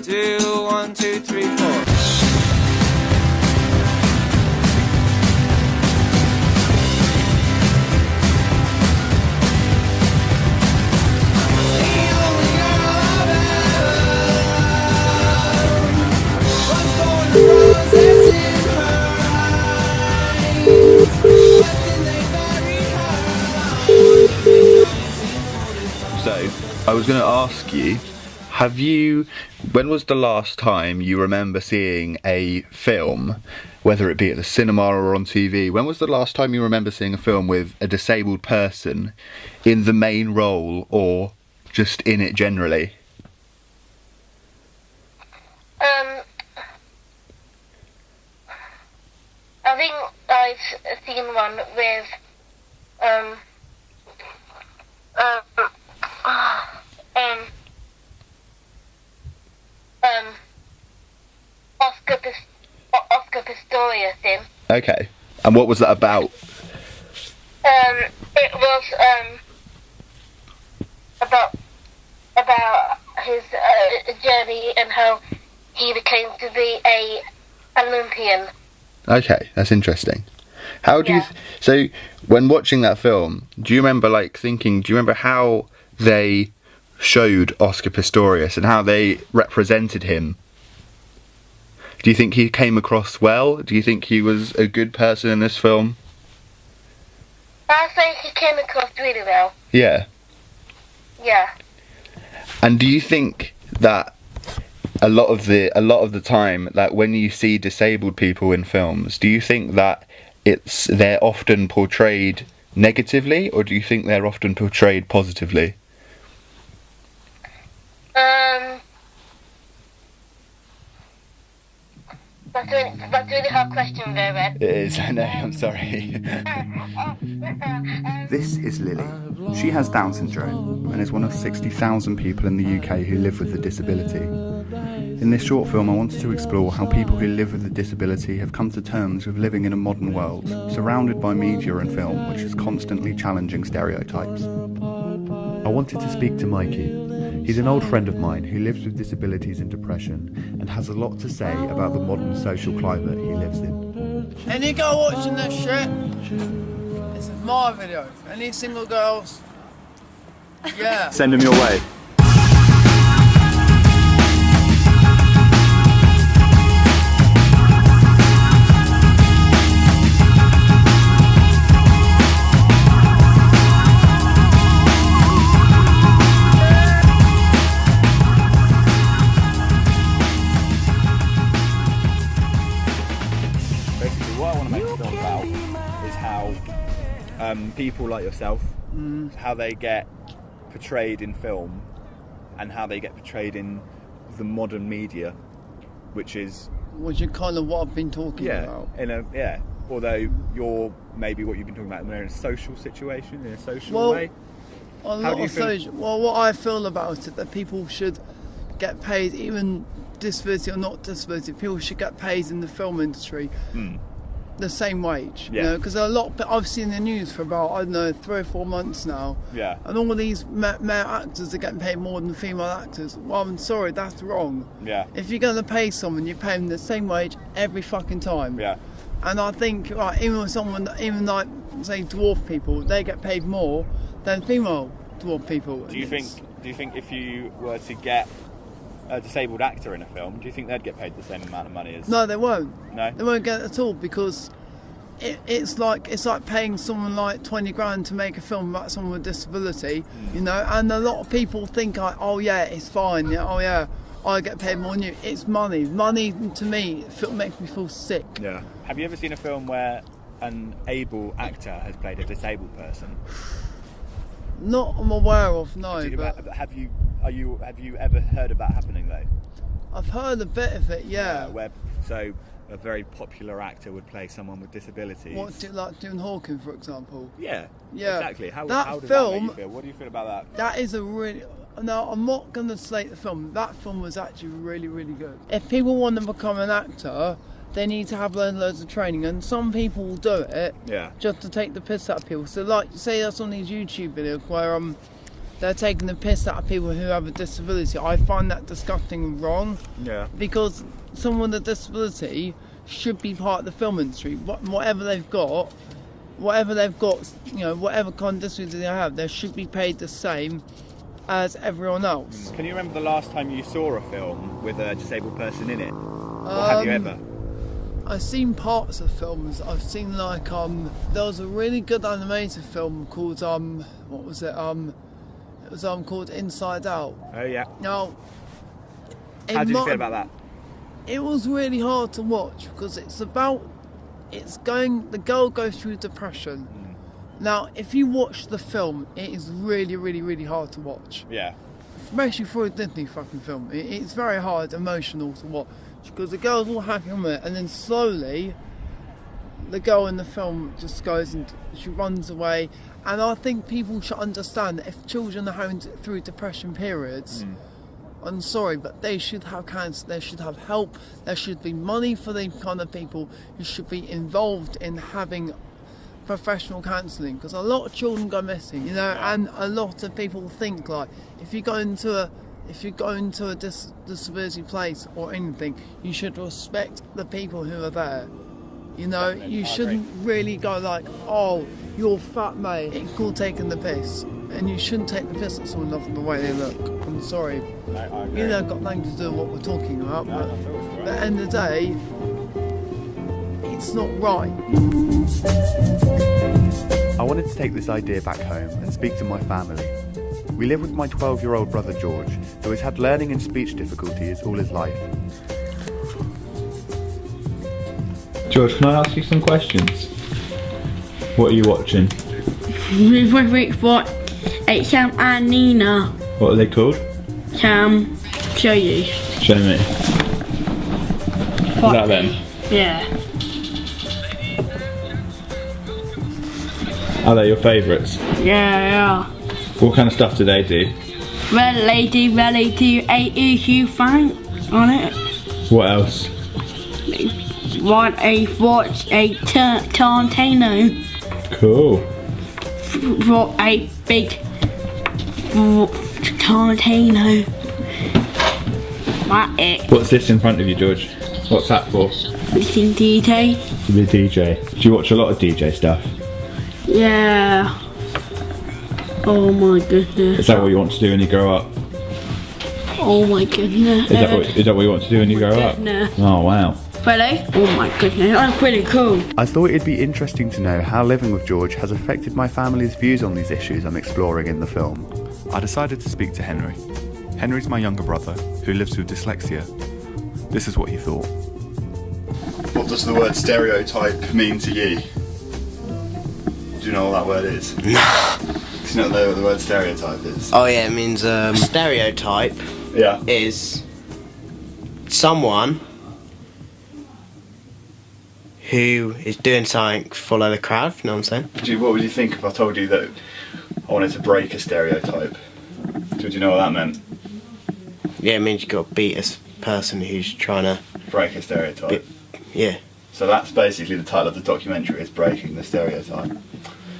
do 1, 2, 3, 4. So, I was going to ask you, when was the last time you remember seeing a film, whether it be at the cinema or on TV, when was the last time you remember seeing a film with a disabled person in the main role or just in it generally? I think I've seen one with Oscar Pistorius in. Okay, and what was that about? It was about his journey and how he became to be a Olympian. Okay, that's interesting. How do you... So, when watching that film, do you remember, do you remember how they showed Oscar Pistorius and how they represented him? Do you think he came across well? Do you think he was a good person in this film? I think he came across really well. Yeah. Yeah. And do you think that a lot of the time, like when you see disabled people in films, do you think that they're often portrayed negatively, or do you think they're often portrayed positively? That's a really hard question, Veiwers. It is, I know, I'm sorry. This is Lily. She has Down syndrome and is one of 60,000 people in the UK who live with a disability. In this short film, I wanted to explore how people who live with a disability have come to terms with living in a modern world, surrounded by media and film which is constantly challenging stereotypes. I wanted to speak to Mikey. He's an old friend of mine who lives with disabilities and depression and has a lot to say about the modern social climate he lives in. Any girl watching this shit? This is my video. Any single girls? Yeah. Send them your way. People like yourself, how they get portrayed in film and how they get portrayed in the modern media, which is kind of what I've been talking about. Although you're maybe what you've been talking about in a social situation, in a social way. What I feel about it, that people should get paid, even disability or not disability, people should get paid in the film industry. The same wage, you know, because I've seen the news for about 3 or 4 months now, and all of these male actors are getting paid more than female actors. Well, I'm sorry, that's wrong. If you're going to pay someone, you pay them the same wage every fucking time. And I think even like say dwarf people, they get paid more than female dwarf people. Do you think if you were to get a disabled actor in a film, do you think they'd get paid the same amount of money as... No, they won't. No? They won't get it at all, because it's like paying someone like 20 grand to make a film about someone with disability, you know, and a lot of people think, it's fine, I get paid more than you. It's money. Money, to me, makes me feel sick. Yeah. Have you ever seen a film where an able actor has played a disabled person? Not I'm aware of, no. Have you ever heard of that happening though? I've heard a bit of it, yeah. So a very popular actor would play someone with disabilities. Like Jim Hawkins, for example? Yeah. Yeah. Exactly. How does film, that make you feel? What do you feel about that? That is a really... No, I'm not going to slate the film. That film was actually really, really good. If people want to become an actor, they need to have loads of training, and some people will do it just to take the piss out of people. So, like, say that's on these YouTube videos where they're taking the piss out of people who have a disability. I find that disgusting and wrong. Yeah. Because someone with a disability should be part of the film industry. Whatever they've got, you know, whatever kind of disability they have, they should be paid the same as everyone else. Can you remember the last time you saw a film with a disabled person in it? Or have you ever? I've seen parts of films. I've seen like there was a really good animated film called what was it? It was called Inside Out. Oh yeah. Now, how did you feel about that? It was really hard to watch because the girl goes through depression. Now, if you watch the film, it is really, really, really hard to watch. Yeah. Especially for a Disney fucking film. It's very hard, emotional to watch. Because the girl's all happy on it, and then slowly, the girl in the film just goes and she runs away. And I think people should understand that if children are going through depression periods, I'm sorry, but they should have cancer, they should have help, there should be money for these kind of people who should be involved in having professional counselling, because a lot of children go missing, you know, and a lot of people think like if you go into a disability place or anything, you should respect the people who are there. You know, you shouldn't really go like, oh, you're fat, mate. It's called taking the piss, and you shouldn't take the piss at someone off the way they look. I'm sorry. You know, got nothing to do with what we're talking about, but at the end of the day, it's not right. I wanted to take this idea back home and speak to my family. We live with my 12-year-old brother George, who has had learning and speech difficulties all his life. George, can I ask you some questions? What are you watching? We've watched Sam and Nina. What are they called? Show you. Show me. Is that them? Yeah. Are they your favourites? Yeah. What kind of stuff do they do? Really do a issue thing on it. What else? Watch a Tarantino. Cool. What a big Tarantino. That's it. What's this in front of you, George? What's that for? Listen, DJ. The DJ. Do you watch a lot of DJ stuff? Yeah. Oh my goodness. Is that what you want to do when you grow up? Oh my goodness. Is that what you want to do when you grow up? Oh wow. Really? Oh my goodness, that's pretty cool. I thought it'd be interesting to know how living with George has affected my family's views on these issues I'm exploring in the film. I decided to speak to Henry. Henry's my younger brother, who lives with dyslexia. This is what he thought. What does the word stereotype mean to you? Do you know what that word is? No. Do you not know what the word stereotype is? Oh yeah, it means stereotype is someone who is doing something to follow the crowd, you know what I'm saying? What would you think if I told you that I wanted to break a stereotype? Do you know what that meant? Yeah, it means you've got to beat a person who's trying to... Break a stereotype? Yeah. So that's basically the title of the documentary, is Breaking the Stereotype.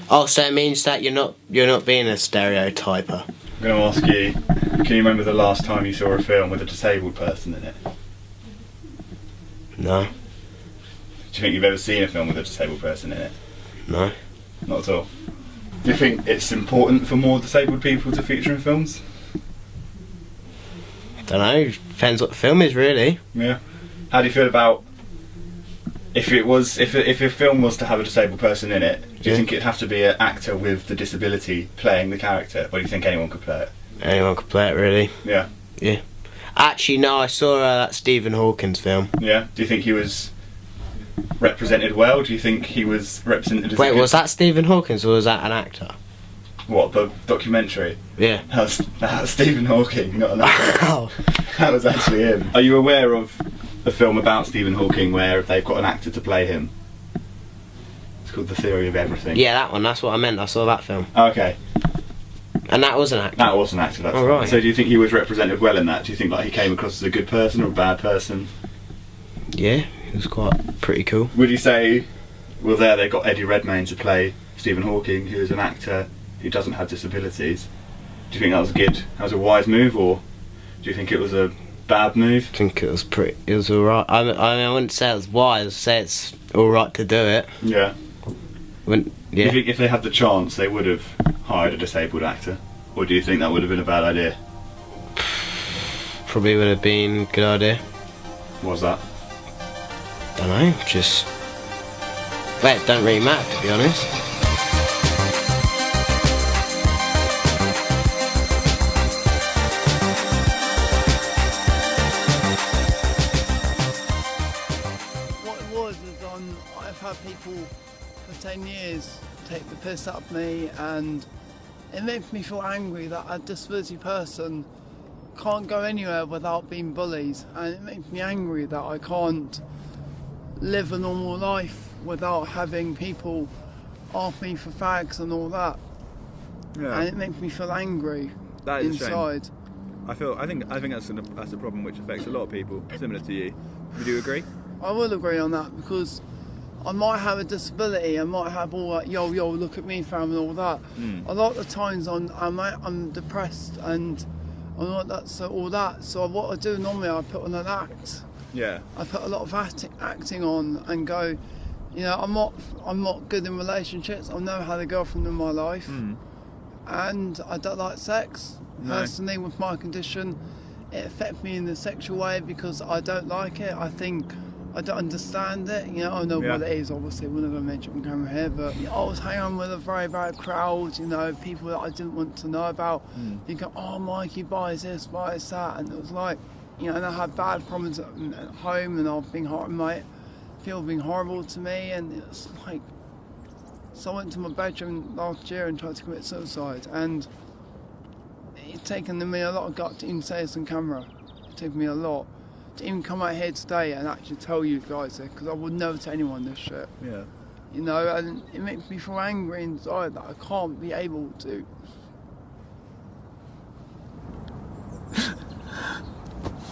Oh, so it means that you're not being a stereotyper. I'm going to ask you, can you remember the last time you saw a film with a disabled person in it? No. Do you think you've ever seen a film with a disabled person in it? No. Not at all. Do you think it's important for more disabled people to feature in films? Don't know, depends what the film is really. Yeah. How do you feel about if a film was to have a disabled person in it, do you think it'd have to be an actor with the disability playing the character, or do you think anyone could play it? Anyone could play it really. Yeah. Yeah. Actually no, I saw that Stephen Hawking's film. Yeah. Do you think he was represented well? Do you think he was represented as Wait, was that Stephen Hawking's or was that an actor? What, the documentary? Yeah. That was Stephen Hawking, not an actor. Oh. That was actually him. Are you aware of a film about Stephen Hawking where they've got an actor to play him? It's called The Theory of Everything. Yeah, that one, that's what I meant, I saw that film. Okay. And that was an actor? That was an actor, that's right. So do you think he was represented well in that? Do you think like he came across as a good person or a bad person? Yeah, it was quite pretty cool. Would you say, well there they got Eddie Redmayne to play Stephen Hawking, who is an actor who doesn't have disabilities. Do you think that was good? That was a wise move, or do you think it was a bad move? I think it was alright. I mean, I wouldn't say it was wise, I'd say it's alright to do it. Yeah. Yeah. Do you think if they had the chance they would have hired a disabled actor? Or do you think that would have been a bad idea? Probably would have been a good idea. What was that? Don't know, just... Well, it don't really matter, to be honest. What it was is I've had people for 10 years take the piss out of me, and it makes me feel angry that a disability person can't go anywhere without being bullied, and it makes me angry that I can't live a normal life without having people ask me for fags and all that. Yeah. And it makes me feel angry That is inside. a shame. I think that's a problem which affects a lot of people, similar to you. Would you agree? I will agree on that, because I might have a disability, I might have all that yo look at me fam and all that. A lot of times I'm depressed and I'm not that, so all that. So what I do normally, I put on an act. Yeah. I put a lot of acting on and go, you know, I'm not good in relationships. I know how the girlfriend in my life, and I don't like sex. No. Personally, with my condition, it affects me in the sexual way because I don't like it. I think I don't understand it. You know, I know what it is. Obviously, we're not going to mention it on camera here, but I was hanging on with a very bad crowd. You know, people that I didn't want to know about. You go, oh, Mikey buys this, buys that, and it was like, you know, and I had bad problems at home, and I've been people being horrible to me, and it's like, so I went to my bedroom last year and tried to commit suicide, and it's taken me a lot of gut to even say this on camera. It's taken me a lot to even come out here today and actually tell you guys this, because I would never tell anyone this shit. Yeah. You know, and it makes me feel angry inside that I can't be able to.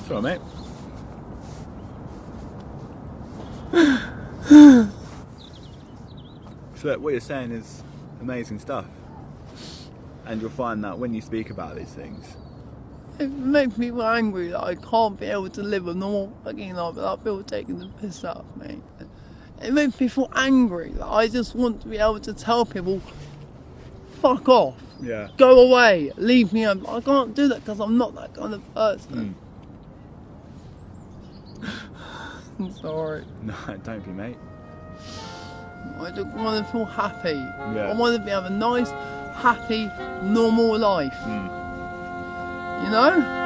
Sorry, mate. So look, what you're saying is amazing stuff, and you'll find that when you speak about these things, It makes me feel angry that I can't be able to live a normal fucking life without people taking the piss out of me. It makes me feel angry that I just want to be able to tell people, fuck off, yeah, go away, leave me alone. I can't do that because I'm not that kind of person. I'm sorry. No, don't be, mate. I just want to feel happy. Yeah. I want to have a nice, happy, normal life. You know?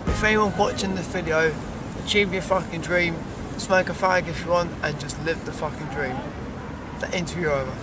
If anyone's watching this video, achieve your fucking dream, smoke a fag if you want, and just live the fucking dream. The interview over.